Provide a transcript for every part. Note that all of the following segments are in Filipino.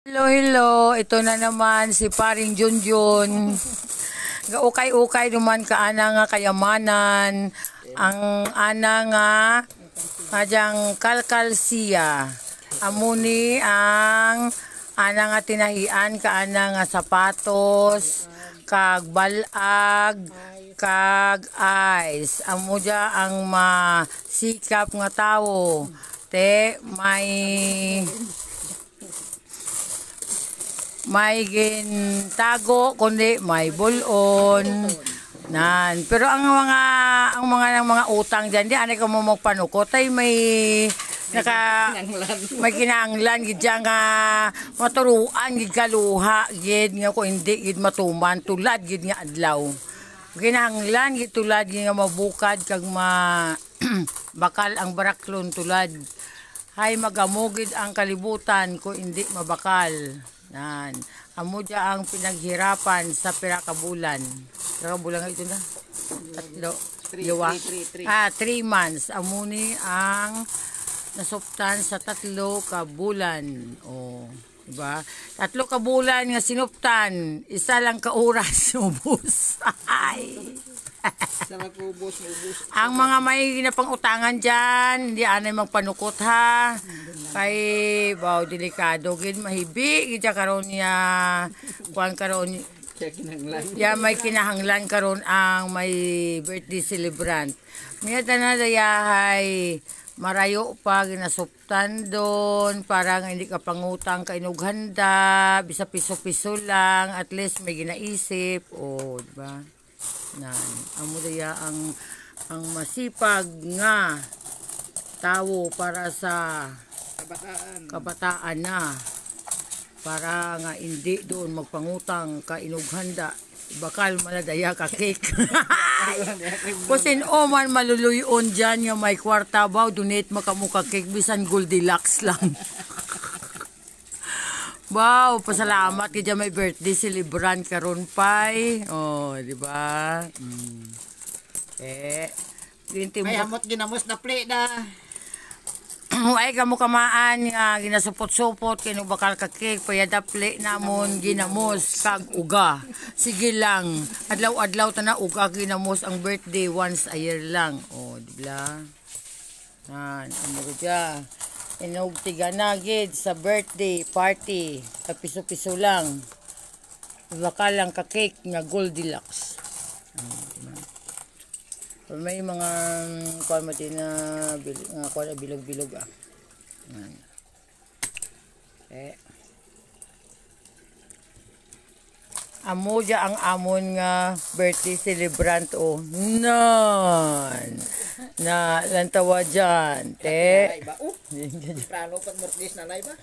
Hello, hello. Ito na naman si Paring Junjun. Gaukay-ukay naman ka ana nga kayamanan. Ang ana nga kadyang kalkalsiya. Amuni ang ana nga tinahian ka ana nga sapatos, kag balag, kag ice. Amo dya ang masikap nga tawo. May gintago kundi may bulon nan, pero ang mga utang diyan di ani ka mo magpanukot ay may kinahanglan gid nga maturuan gid kaluha gid nga ko hindi gid matuman tulad gid nga adlaw kinahanglan gid tulad gid nga mabukad kag bakal ang baraklon tulad hay magamugid ang kalibutan ko hindi mabakal. Nan, amo dya ang pinaghirapan sa pira ka bulan. Pira ka bulan nga ito na. Tatlo. 3 months. Amo ni ang nasuptan sa 3 ka bulan. Oh, diba? 3 ka bulan nga sinuptan, isa lang ka oras ubos. Ay. Ang mga may ginapang-utangan dyan, hindi anay magpanukot ha. Kay, wow, delikado. Gid mahibi, gid karon niya, kuan karon ya may kinahanglan karon ang may birthday celebrant. Miya na dayahay, marayo pa, ginasuptan doon, para hindi ka pangutang kainughanda, bisa piso-piso lang, at least may ginaisip. O, diba? Nan, amo daya ang masipag nga tawo para sa kabataan na para nga hindi doon magpangutang kainughanda bakal maladaya ka cake. Kusin man maluluyon dyan nga may kwarta ba donate makamuka cake bisan Goldilocks lang. Wow, pasalamat kaya may birthday celebrant karon pay. Oh, di ba? Ay amot ginamos na plate na. Ay kamo kamaan nga ginasupot-supot kay bakal ka cake payada plate namon ginamos kag uga. Sige lang. Adlaw-adlaw ta na uga ginamos ang birthday once a year lang. Oh, di ba? Amo dya. Inugtiga na gid sa birthday party. Piso-piso lang. Baka lang ka cake nga Goldilocks. May mga kuan mati na bilog-bilog ah. Amo dya ang amon nga birthday celebrant o. Nan. Na lantawa dyan. Prano pag murtis na live ba?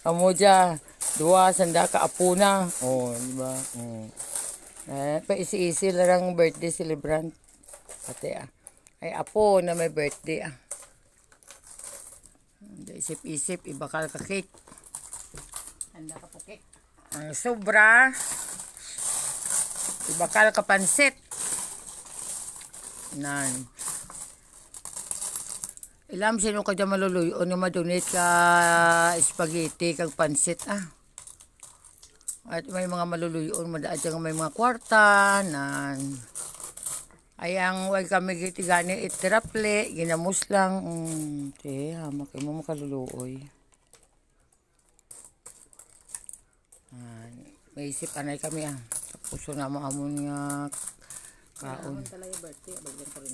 Amo dya. 2 sanda ka apo na. Oh, di ba? Paisi-isi lang birthday celebrant. Pati ay apo na may birthday ah. Isip-isip ibakal ka cake. Handa ka po cake. Ang sobra ibakal ka pansit. Nan. Ilam sino ka dyan maluluyon nga madonate ka spaghetti kag pansit ah. At may mga maluluyon madaan dyan may mga kwarta nan. Ayang way kami gitigani itiraple ginamos lang. Hamak mo makaluluoy. May isip anay kami ah. Sa puso na mo amon nga kaon. Talaga birthday, bagyan ko rin